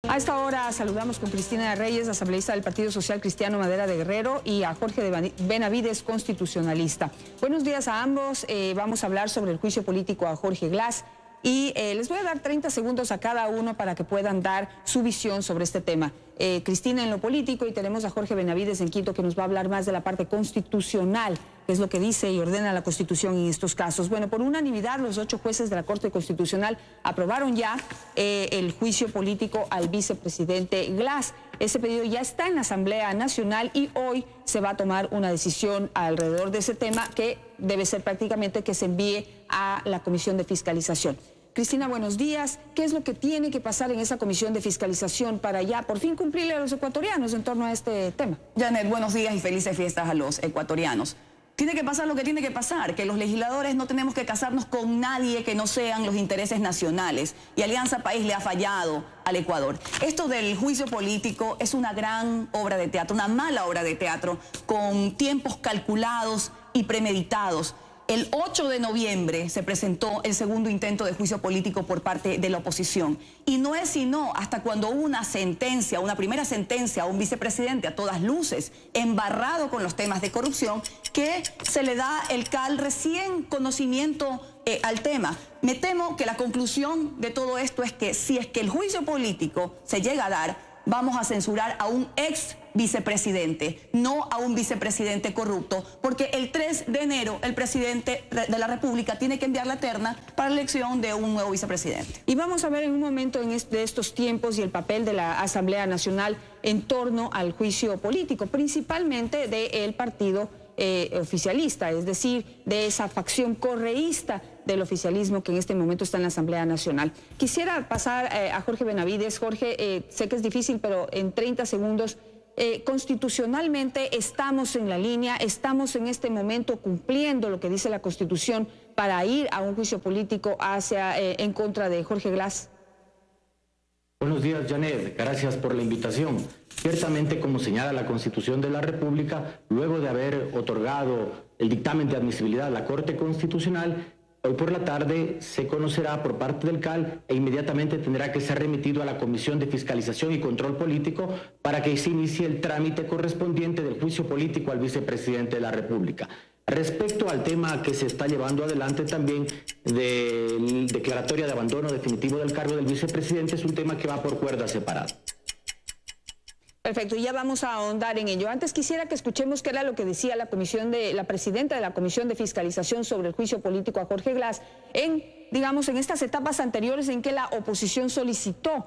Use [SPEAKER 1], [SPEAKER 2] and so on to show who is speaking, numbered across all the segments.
[SPEAKER 1] A esta hora saludamos con Cristina Reyes, asambleísta del Partido Social Cristiano Madera de Guerrero, y a Jorge Benavides, constitucionalista. Buenos días a ambos. Vamos a hablar sobre el juicio político a Jorge Glass y les voy a dar 30 segundos a cada uno para que puedan dar su visión sobre este tema. Cristina en lo político, y tenemos a Jorge Benavides en Quito, que nos va a hablar más de la parte constitucional, que es lo que dice y ordena la Constitución en estos casos. Bueno, por unanimidad, los 8 jueces de la Corte Constitucional aprobaron ya el juicio político al vicepresidente Glass. Ese pedido ya está en la Asamblea Nacional y hoy se va a tomar una decisión alrededor de ese tema, que debe ser prácticamente que se envíe a la Comisión de Fiscalización. Cristina, buenos días. ¿Qué es lo que tiene que pasar en esa comisión de fiscalización para ya por fin cumplirle a los ecuatorianos en torno a este tema?
[SPEAKER 2] Janet, buenos días y felices fiestas a los ecuatorianos. Tiene que pasar lo que tiene que pasar, que los legisladores no tenemos que casarnos con nadie que no sean los intereses nacionales. Y Alianza País le ha fallado al Ecuador. Esto del juicio político es una gran obra de teatro, una mala obra de teatro, con tiempos calculados y premeditados. El 8 de noviembre se presentó el segundo intento de juicio político por parte de la oposición. Y no es sino hasta cuando hubo una sentencia, una primera sentencia a un vicepresidente a todas luces, embarrado con los temas de corrupción, que se le da el recién conocimiento al tema. Me temo que la conclusión de todo esto es que si es que el juicio político se llega a dar, vamos a censurar a un ex vicepresidente, no a un vicepresidente corrupto, porque el 3 de enero el presidente de la República tiene que enviar la terna para la elección de un nuevo vicepresidente.
[SPEAKER 1] Y vamos a ver en un momento de estos tiempos y el papel de la Asamblea Nacional en torno al juicio político, principalmente del partido oficialista, es decir, de esa facción correísta del oficialismo que en este momento está en la Asamblea Nacional. Quisiera pasar a Jorge Benavides. Jorge, sé que es difícil, pero en 30 segundos, constitucionalmente estamos en la línea, estamos en este momento cumpliendo lo que dice la Constitución para ir a un juicio político en contra de Jorge Glass.
[SPEAKER 3] Buenos días, Janet. Gracias por la invitación. Ciertamente, como señala la Constitución de la República, luego de haber otorgado el dictamen de admisibilidad a la Corte Constitucional, hoy por la tarde se conocerá por parte del CAL e inmediatamente tendrá que ser remitido a la Comisión de Fiscalización y Control Político para que se inicie el trámite correspondiente del juicio político al vicepresidente de la República. Respecto al tema que se está llevando adelante también de declaratoria de abandono definitivo del cargo del vicepresidente, es un tema que va por cuerda separada.
[SPEAKER 1] Perfecto, y ya vamos a ahondar en ello. Antes quisiera que escuchemos qué era lo que decía la presidenta de la Comisión de Fiscalización sobre el juicio político a Jorge Glass en estas etapas anteriores en que la oposición solicitó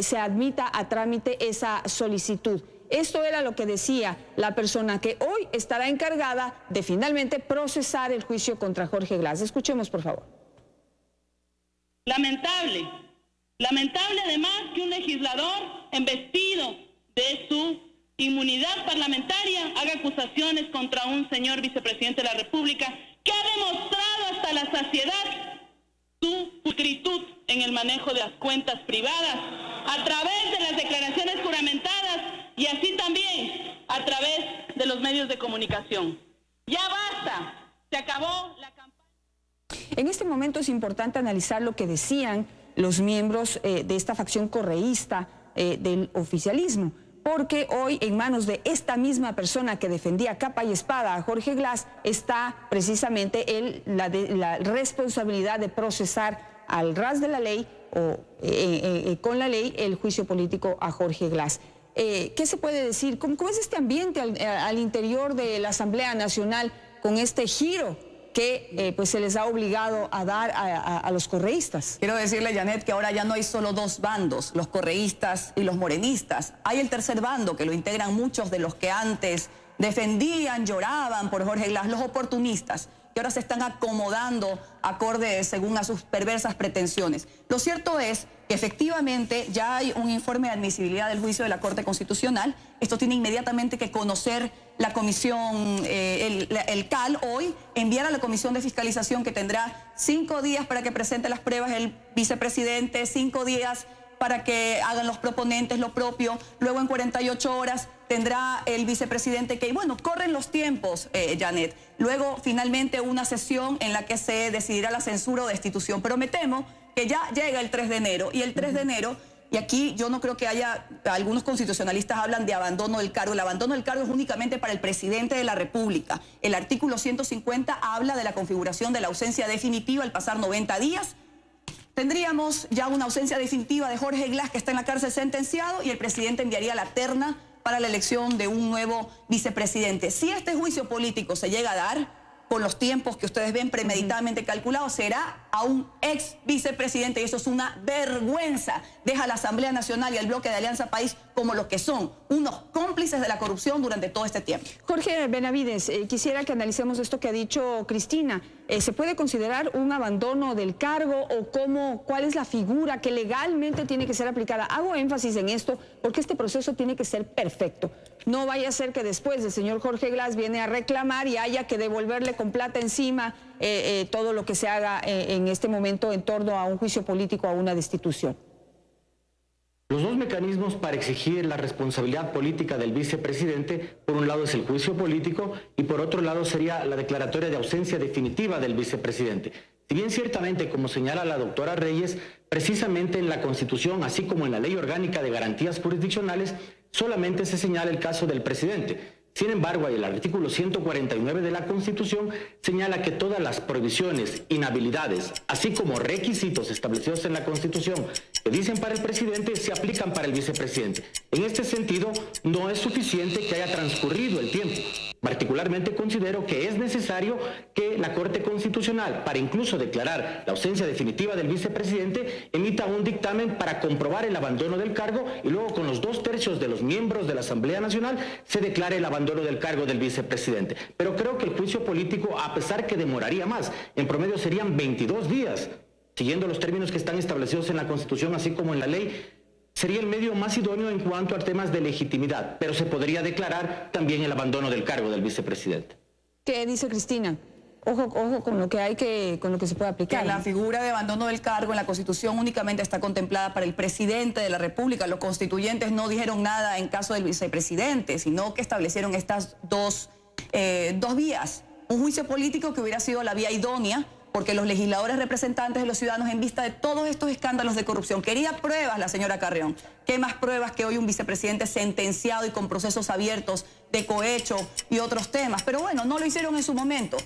[SPEAKER 1] se admita a trámite esa solicitud. Esto era lo que decía la persona que hoy estará encargada de finalmente procesar el juicio contra Jorge Glass. Escuchemos, por favor.
[SPEAKER 4] Lamentable además que un legislador embestido de su inmunidad parlamentaria haga acusaciones contra un señor vicepresidente de la República que ha demostrado hasta la saciedad su pulcritud en el manejo de las cuentas privadas a través de las declaraciones juramentadas y así también a través de los medios de comunicación. Ya basta, se acabó la campaña.
[SPEAKER 1] En este momento es importante analizar lo que decían los miembros de esta facción correísta del oficialismo, porque hoy en manos de esta misma persona que defendía capa y espada a Jorge Glass está precisamente la responsabilidad de procesar al ras de la ley o con la ley el juicio político a Jorge Glass. ¿Qué se puede decir? ¿Cómo es este ambiente al interior de la Asamblea Nacional con este giro que pues se les ha obligado a dar a los correístas?
[SPEAKER 2] Quiero decirle, Janet, que ahora ya no hay solo dos bandos, los correístas y los morenistas. Hay el tercer bando, que lo integran muchos de los que antes defendían, lloraban por Jorge Glass, los oportunistas, que ahora se están acomodando acorde según a sus perversas pretensiones. Lo cierto es que efectivamente ya hay un informe de admisibilidad del juicio de la Corte Constitucional. Esto tiene inmediatamente que conocer la comisión, el CAL hoy, enviar a la Comisión de Fiscalización, que tendrá 5 días para que presente las pruebas el vicepresidente, 5 días para que hagan los proponentes lo propio. Luego en 48 horas tendrá el vicepresidente que, bueno, corren los tiempos, Janet. Luego finalmente una sesión en la que se decidirá la censura o destitución. Pero me temo que ya llega el 3 de enero y el 3 de enero Y aquí yo no creo que haya, algunos constitucionalistas hablan de abandono del cargo. El abandono del cargo es únicamente para el presidente de la República. El artículo 150 habla de la configuración de la ausencia definitiva al pasar 90 días. Tendríamos ya una ausencia definitiva de Jorge Glass, que está en la cárcel sentenciado, y el presidente enviaría la terna para la elección de un nuevo vicepresidente. Si este juicio político se llega a dar, con los tiempos que ustedes ven premeditadamente calculados, será a un ex vicepresidente, y eso es una vergüenza. Deja a la Asamblea Nacional y al bloque de Alianza País como lo que son, unos cómplices de la corrupción durante todo este tiempo.
[SPEAKER 1] Jorge Benavides, quisiera que analicemos esto que ha dicho Cristina. ¿Se puede considerar un abandono del cargo o cuál es la figura que legalmente tiene que ser aplicada? Hago énfasis en esto porque este proceso tiene que ser perfecto. No vaya a ser que después el señor Jorge Glass viene a reclamar y haya que devolverle con plata encima todo lo que se haga en este momento en torno a un juicio político, a una destitución.
[SPEAKER 3] Los dos mecanismos para exigir la responsabilidad política del vicepresidente, por un lado es el juicio político y por otro lado sería la declaratoria de ausencia definitiva del vicepresidente. Si bien ciertamente, como señala la doctora Reyes, precisamente en la Constitución, así como en la Ley Orgánica de Garantías Jurisdiccionales, solamente se señala el caso del presidente. Sin embargo, el artículo 149 de la Constitución señala que todas las prohibiciones, inhabilidades, así como requisitos establecidos en la Constitución que dicen para el presidente, se aplican para el vicepresidente. En este sentido, no es suficiente que haya transcurrido el tiempo. Particularmente considero que es necesario que la Corte Constitucional, para incluso declarar la ausencia definitiva del vicepresidente, emita un dictamen para comprobar el abandono del cargo y luego con los 2/3 de los miembros de la Asamblea Nacional se declare el abandono del cargo del vicepresidente. Pero creo que el juicio político, a pesar que demoraría más, en promedio serían 22 días, siguiendo los términos que están establecidos en la Constitución, así como en la ley, sería el medio más idóneo en cuanto a temas de legitimidad, pero se podría declarar también el abandono del cargo del vicepresidente.
[SPEAKER 1] ¿Qué dice Cristina? Ojo con lo que con lo que se puede aplicar.
[SPEAKER 2] Que la figura de abandono del cargo en la Constitución únicamente está contemplada para el presidente de la República. Los constituyentes no dijeron nada en caso del vicepresidente, sino que establecieron estas dos vías. Un juicio político que hubiera sido la vía idónea, porque los legisladores representantes de los ciudadanos, en vista de todos estos escándalos de corrupción, quería pruebas la señora Carrión. ¿Qué más pruebas que hoy un vicepresidente sentenciado y con procesos abiertos de cohecho y otros temas? Pero bueno, no lo hicieron en su momento.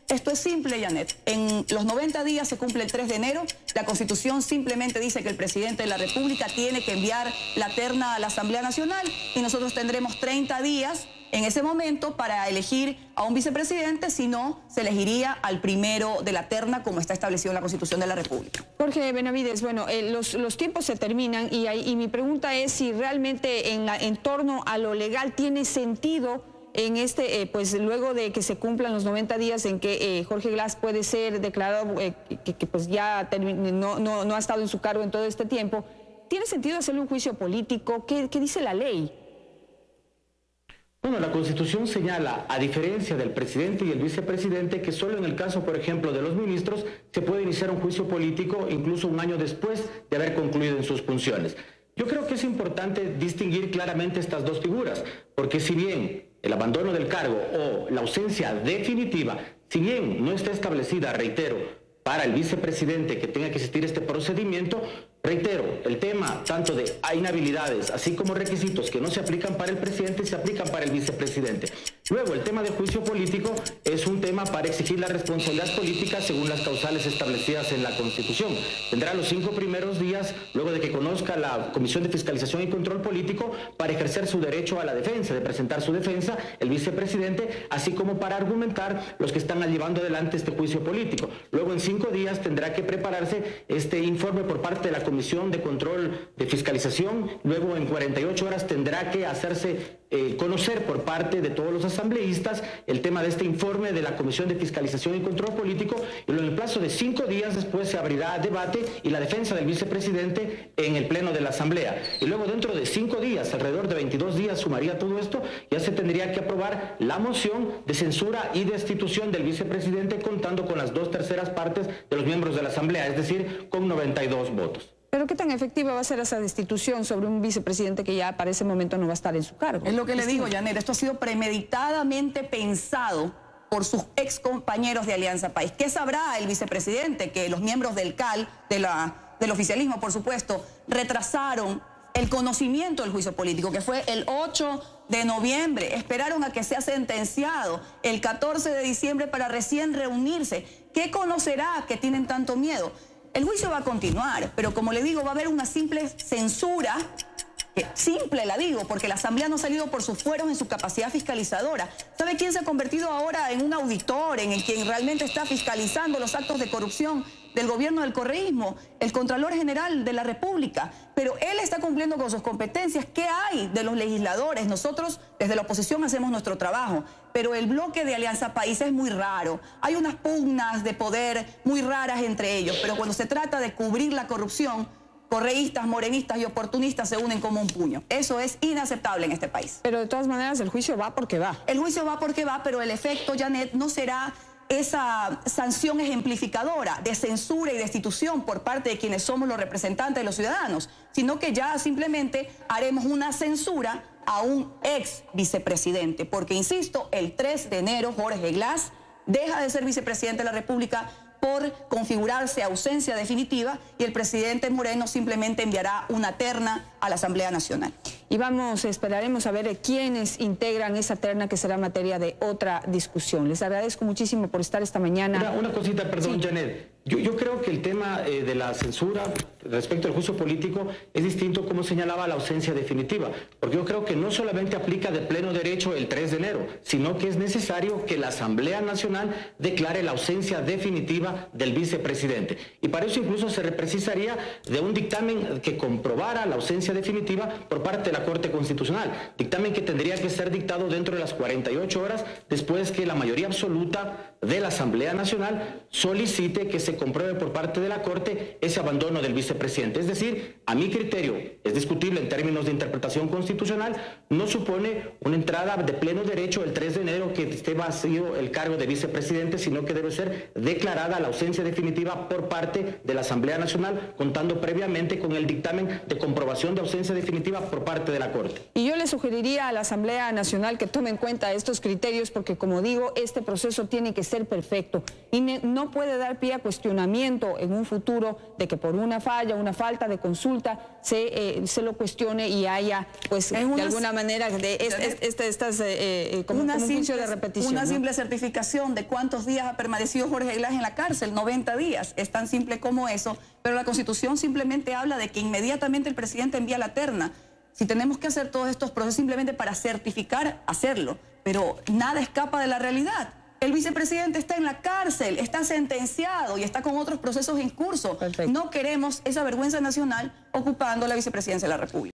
[SPEAKER 2] Esto es simple, Janet. En los 90 días se cumple el 3 de enero. La Constitución simplemente dice que el presidente de la República tiene que enviar la terna a la Asamblea Nacional y nosotros tendremos 30 días en ese momento para elegir a un vicepresidente, si no, se elegiría al primero de la terna como está establecido en la Constitución de la República.
[SPEAKER 1] Jorge Benavides, bueno, los tiempos se terminan y mi pregunta es si realmente en torno a lo legal tiene sentido en pues luego de que se cumplan los 90 días en que Jorge Glass puede ser declarado que pues ya no ha estado en su cargo en todo este tiempo, ¿tiene sentido hacerle un juicio político? ¿Qué dice la ley?
[SPEAKER 3] Bueno, la Constitución señala, a diferencia del presidente y el vicepresidente, que solo en el caso, por ejemplo, de los ministros, se puede iniciar un juicio político incluso un año después de haber concluido en sus funciones. Yo creo que es importante distinguir claramente estas dos figuras, porque si bien el abandono del cargo o la ausencia definitiva, si bien no está establecida, reitero, para el vicepresidente que tenga que existir este procedimiento, reitero, el tema tanto de inhabilidades, así como requisitos que no se aplican para el presidente, se aplican para el vicepresidente. Luego, el tema de juicio político es un tema para exigir la responsabilidad política según las causales establecidas en la Constitución. Tendrá los 5 primeros días, luego de que conozca la Comisión de Fiscalización y Control Político, para ejercer su derecho a la defensa, de presentar su defensa, el vicepresidente, así como para argumentar los que están llevando adelante este juicio político. Luego, en 5 días tendrá que prepararse este informe por parte de la Comisión de Control de Fiscalización. Luego, en 48 horas tendrá que hacerse conocer por parte de todos los asambleístas el tema de este informe de la Comisión de Fiscalización y Control Político, y en el plazo de 5 días después se abrirá debate y la defensa del vicepresidente en el pleno de la Asamblea. Y luego, dentro de 5 días, alrededor de 22 días sumaría todo esto, ya se tendría que aprobar la moción de censura y destitución del vicepresidente, contando con las 2/3 partes de los miembros de la Asamblea, es decir, con 92 votos.
[SPEAKER 1] ¿Pero qué tan efectiva va a ser esa destitución sobre un vicepresidente que ya para ese momento no va a estar en su cargo?
[SPEAKER 2] Es lo que le digo, Janet, esto ha sido premeditadamente pensado por sus ex compañeros de Alianza País. ¿Qué sabrá el vicepresidente? Que los miembros del CAL, de del oficialismo, por supuesto, retrasaron el conocimiento del juicio político, que fue el 8 de noviembre. Esperaron a que sea sentenciado el 14 de diciembre para recién reunirse. ¿Qué conocerá que tienen tanto miedo? El juicio va a continuar, pero como le digo, va a haber una simple censura. Simple la digo, porque la Asamblea no ha salido por sus fueros en su capacidad fiscalizadora. ¿Sabe quién se ha convertido ahora en un auditor, en el quien realmente está fiscalizando los actos de corrupción del gobierno del correísmo? El Contralor General de la República. Pero él está cumpliendo con sus competencias. ¿Qué hay de los legisladores? Nosotros desde la oposición hacemos nuestro trabajo, pero el bloque de Alianza País es muy raro. Hay unas pugnas de poder muy raras entre ellos, pero cuando se trata de cubrir la corrupción, correístas, morenistas y oportunistas se unen como un puño. Eso es inaceptable en este país.
[SPEAKER 1] Pero de todas maneras el juicio va porque va.
[SPEAKER 2] El juicio va porque va, pero el efecto, Janet, no será esa sanción ejemplificadora de censura y destitución por parte de quienes somos los representantes de los ciudadanos, sino que ya simplemente haremos una censura a un ex vicepresidente. Porque, insisto, el 3 de enero Jorge Glass deja de ser vicepresidente de la República por configurarse ausencia definitiva y el presidente Moreno simplemente enviará una terna a la Asamblea Nacional.
[SPEAKER 1] Y esperaremos a ver quiénes integran esa terna, que será materia de otra discusión. Les agradezco muchísimo por estar esta mañana.
[SPEAKER 3] Una cosita, perdón, sí. Janet. Yo creo que el tema de la censura respecto al juicio político es distinto, como señalaba, la ausencia definitiva. Porque yo creo que no solamente aplica de pleno derecho el 3 de enero, sino que es necesario que la Asamblea Nacional declare la ausencia definitiva del vicepresidente. Y para eso incluso se precisaría de un dictamen que comprobara la ausencia definitiva por parte de la Corte Constitucional. Dictamen que tendría que ser dictado dentro de las 48 horas después que la mayoría absoluta de la Asamblea Nacional solicite que se compruebe por parte de la Corte ese abandono del vicepresidente. Es decir, a mi criterio, es discutible en términos de interpretación constitucional, no supone una entrada de pleno derecho el 3 de enero que esté vacío el cargo de vicepresidente, sino que debe ser declarada la ausencia definitiva por parte de la Asamblea Nacional, contando previamente con el dictamen de comprobación de ausencia definitiva por parte de la Corte.
[SPEAKER 1] Y yo le sugeriría a la Asamblea Nacional que tome en cuenta estos criterios, porque, como digo, este proceso tiene que ser perfecto y no puede dar pie a cuestionamiento en un futuro de que por una falla, una falta de consulta se lo cuestione y haya, pues, de alguna manera como un juicio de repetición.
[SPEAKER 2] Una simple certificación de cuántos días ha permanecido Jorge Glass en la cárcel, 90 días, es tan simple como eso, pero la Constitución simplemente habla de que inmediatamente el presidente envía la terna. Si tenemos que hacer todos estos procesos simplemente para certificar, hacerlo, pero nada escapa de la realidad. El vicepresidente está en la cárcel, está sentenciado y está con otros procesos en curso.
[SPEAKER 1] Perfecto.
[SPEAKER 2] No queremos esa vergüenza nacional ocupando la vicepresidencia de la República.